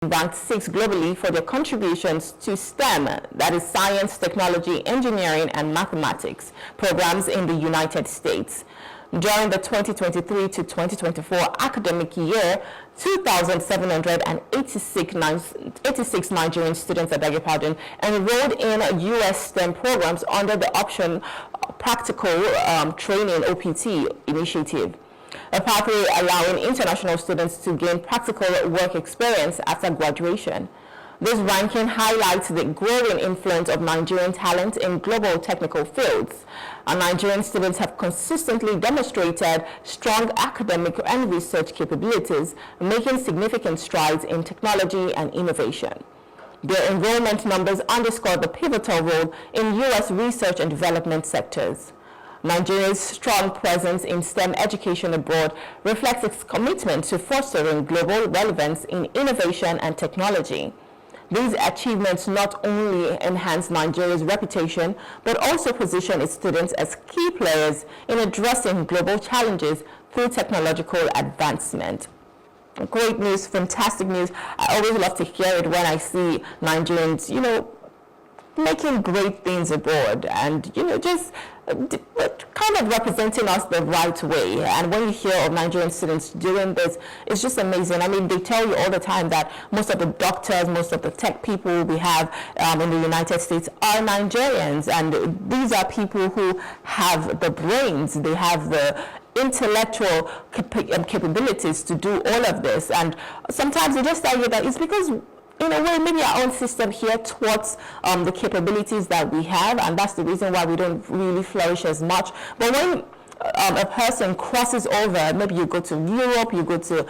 ranked 6th globally for their contributions to STEM, that is science, technology, engineering, and mathematics, programs in the United States. During the 2023 to 2024 academic year, 2,786 Nigerian students, enrolled in U.S. STEM programs under the Option Practical Training OPT initiative, a pathway allowing international students to gain practical work experience after graduation. This ranking highlights the growing influence of Nigerian talent in global technical fields. Nigerian students have consistently demonstrated strong academic and research capabilities, making significant strides in technology and innovation. Their enrollment numbers underscore the pivotal role in U.S. research and development sectors. Nigeria's strong presence in STEM education abroad reflects its commitment to fostering global relevance in innovation and technology. These achievements not only enhance Nigeria's reputation, but also position its students as key players in addressing global challenges through technological advancement. Great news, fantastic news. I always love to hear it when I see Nigerians, making great things abroad and, just kind of representing us the right way. And when you hear of Nigerian students doing this, it's just amazing. I mean, they tell you all the time that most of the doctors, most of the tech people we have in the United States are Nigerians. And these are people who have the brains, they have the intellectual capabilities to do all of this. And sometimes they just tell you that it's because in a way, maybe our own system here towards the capabilities that we have, and that's the reason why we don't really flourish as much. But when a person crosses over, maybe you go to Europe, you go to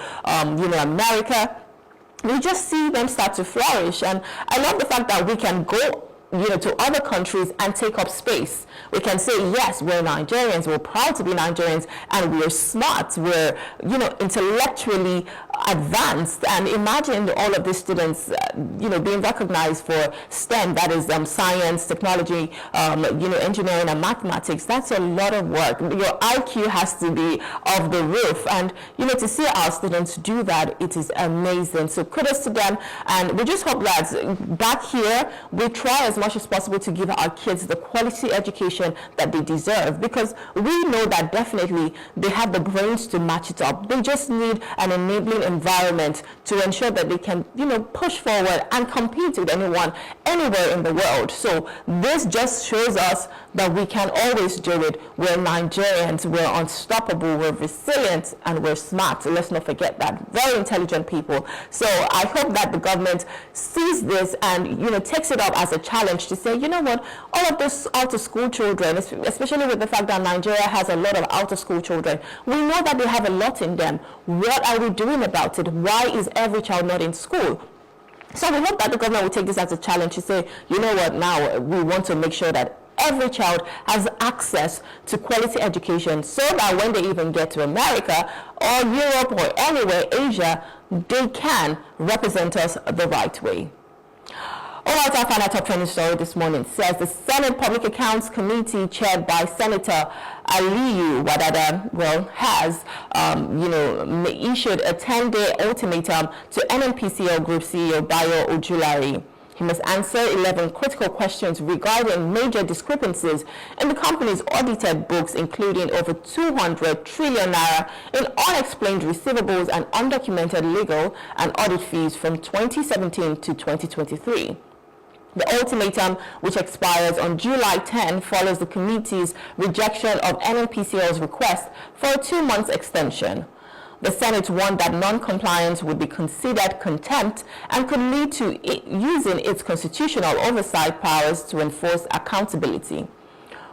America, we just see them start to flourish. And I love the fact that we can go to other countries and take up space. We can say, yes, we're Nigerians, we're proud to be Nigerians, and we're smart, we're, intellectually advanced. And imagine all of these students, being recognized for STEM, that is science, technology, engineering and mathematics. That's a lot of work. Your IQ has to be off the roof. And, to see our students do that, it is amazing. So kudos to them. And we just hope that back here, we try as much as possible to give our kids the quality education that they deserve, because we know that definitely they have the brains to match it up. They just need an enabling environment to ensure that they can, push forward and compete with anyone, anywhere in the world. So this just shows us that we can always do it. We're Nigerians, we're unstoppable, we're resilient, and we're smart. Let's not forget that. Very intelligent people. So I hope that the government sees this and, takes it up as a challenge to say, what, all of those out-of-school children, especially with the fact that Nigeria has a lot of out-of-school children, we know that they have a lot in them. What are we doing about it? Why is every child not in school? So we hope that the government will take this as a challenge to say, now we want to make sure that every child has access to quality education, so that when they even get to America or Europe or anywhere, Asia, they can represent us the right way. All right, our final top trending story this morning says the Senate Public Accounts Committee, chaired by Senator Aliyu Wadada, has, issued a 10-day ultimatum to Nnpcl Group CEO Bayo Ojulari. He must answer 11 critical questions regarding major discrepancies in the company's audited books, including over 200 trillion naira in unexplained receivables and undocumented legal and audit fees from 2017 to 2023. The ultimatum, which expires on July 10, follows the committee's rejection of Nnpcl's request for a 2-month extension. The Senate warned that non-compliance would be considered contempt and could lead to using its constitutional oversight powers to enforce accountability.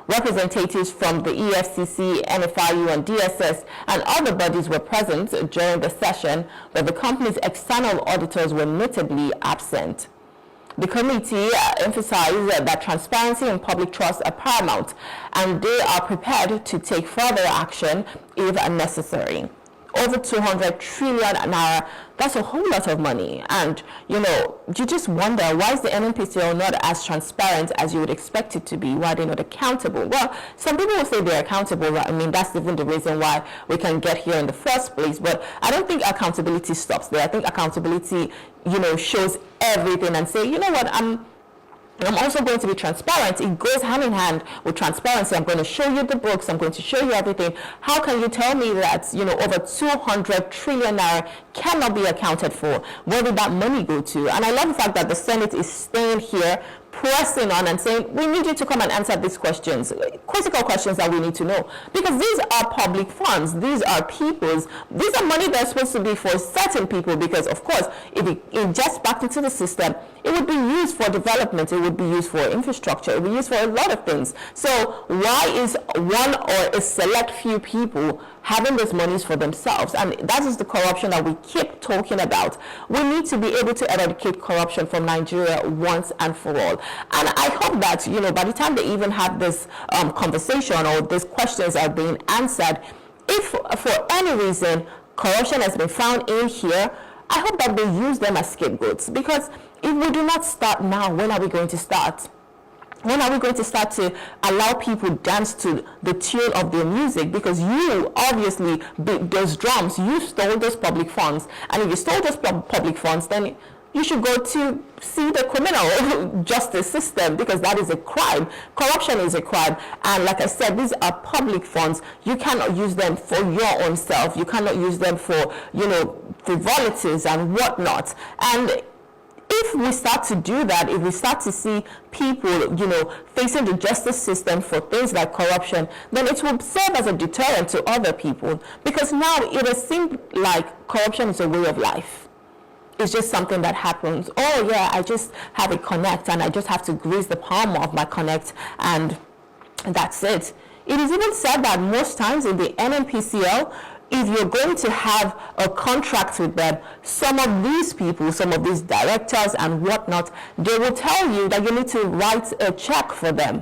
Representatives from the EFCC, NFIU, and DSS and other bodies were present during the session, but the company's external auditors were notably absent. The committee emphasized that transparency and public trust are paramount, and they are prepared to take further action if necessary. Over 200 trillion naira That's a whole lot of money. And, you know, you just wonder, why is the Nnpcl not as transparent as you would expect it to be? Why are they not accountable? Well, some people will say they're accountable. Right? I mean, that's even the reason why we can get here in the first place. But I don't think accountability stops there. I think accountability, you know, shows everything and say, you know what, I'm also going to be transparent. It goes hand in hand with transparency. I'm going to show you the books. I'm going to show you everything. How can you tell me that, you know, over 200 trillion naira cannot be accounted for? Where did that money go to? And I love the fact that the Senate is staying here, pressing on and saying, we need you to come and answer these questions, critical questions that we need to know. Because these are public funds. These are people's. These are money that's supposed to be for certain people, because, of course, if it injects back into the system, it would be used for development. It would be used for infrastructure. It would be used for a lot of things. So why is one or a select few people having those monies for themselves? And that is the corruption that we keep talking about. We need to be able to eradicate corruption from Nigeria once and for all. And I hope that, you know, by the time they even have this conversation or these questions are being answered, if for any reason corruption has been found in here, I hope that they use them as scapegoats. Because if we do not start now, when are we going to start? When are we going to start to allow people dance to the tune of their music? Because you obviously beat those drums. You stole those public funds. And if you stole those public funds, then you should go to see the criminal justice system, because that is a crime. Corruption is a crime. And like I said, these are public funds. You cannot use them for your own self. You cannot use them for, you know, frivolities and whatnot. And if we start to do that, if we start to see people, you know, facing the justice system for things like corruption, then it will serve as a deterrent to other people. Because now it has seemed like corruption is a way of life. It's just something that happens. Oh yeah, I just have a connect and I just have to grease the palm of my connect and that's it. It is even said that most times in the Nnpcl, if you're going to have a contract with them, some of these people, some of these directors and whatnot, they will tell you that you need to write a check for them.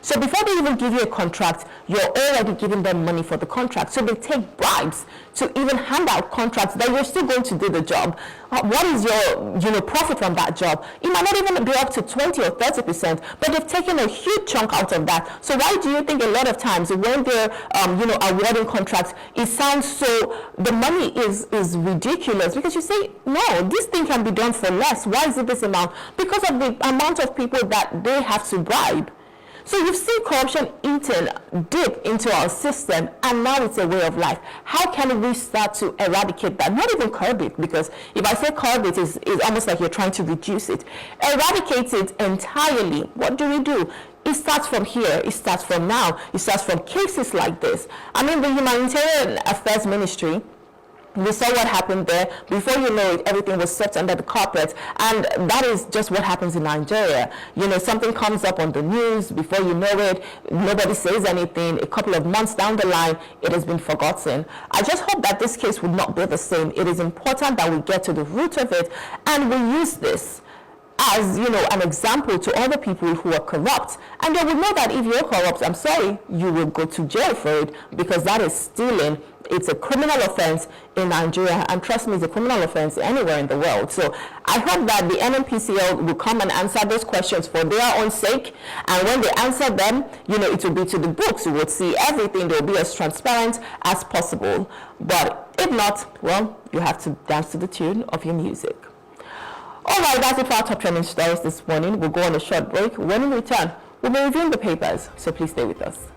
So before they even give you a contract, you're already giving them money for the contract. So they take bribes to even hand out contracts that you're still going to do the job. What is your, you know, profit from that job? It might not even be up to 20 or 30%, but they've taken a huge chunk out of that. So why do you think a lot of times when they're, you know, awarding contracts, it sounds so, the money is ridiculous? Because you say, no, this thing can be done for less. Why is it this amount? Because of the amount of people that they have to bribe. So you've seen corruption eaten deep into our system, and now it's a way of life. How can we start to eradicate that? Not even curb it, because if I say curb it, it's almost like you're trying to reduce it. Eradicate it entirely. What do? It starts from here. It starts from now. It starts from cases like this. I mean, the Humanitarian Affairs Ministry, we saw what happened there. Before you know it, everything was swept under the carpet. And that is just what happens in Nigeria. You know, something comes up on the news. Before you know it, nobody says anything. A couple of months down the line, it has been forgotten. I just hope that this case would not be the same. It is important that we get to the root of it and we use this as, you know, an example to other people who are corrupt. And they will know that if you're corrupt, I'm sorry, you will go to jail for it, because that is stealing. It's a criminal offense in Nigeria, and trust me, it's a criminal offense anywhere in the world. So I hope that the Nnpcl will come and answer those questions for their own sake. And when they answer them, you know, it will be to the books. You will see everything. They will be as transparent as possible. But if not, well, you have to dance to the tune of your music. All right, that's it for our top trending stories this morning. We'll go on a short break. When we return, we'll be reviewing the papers, so please stay with us.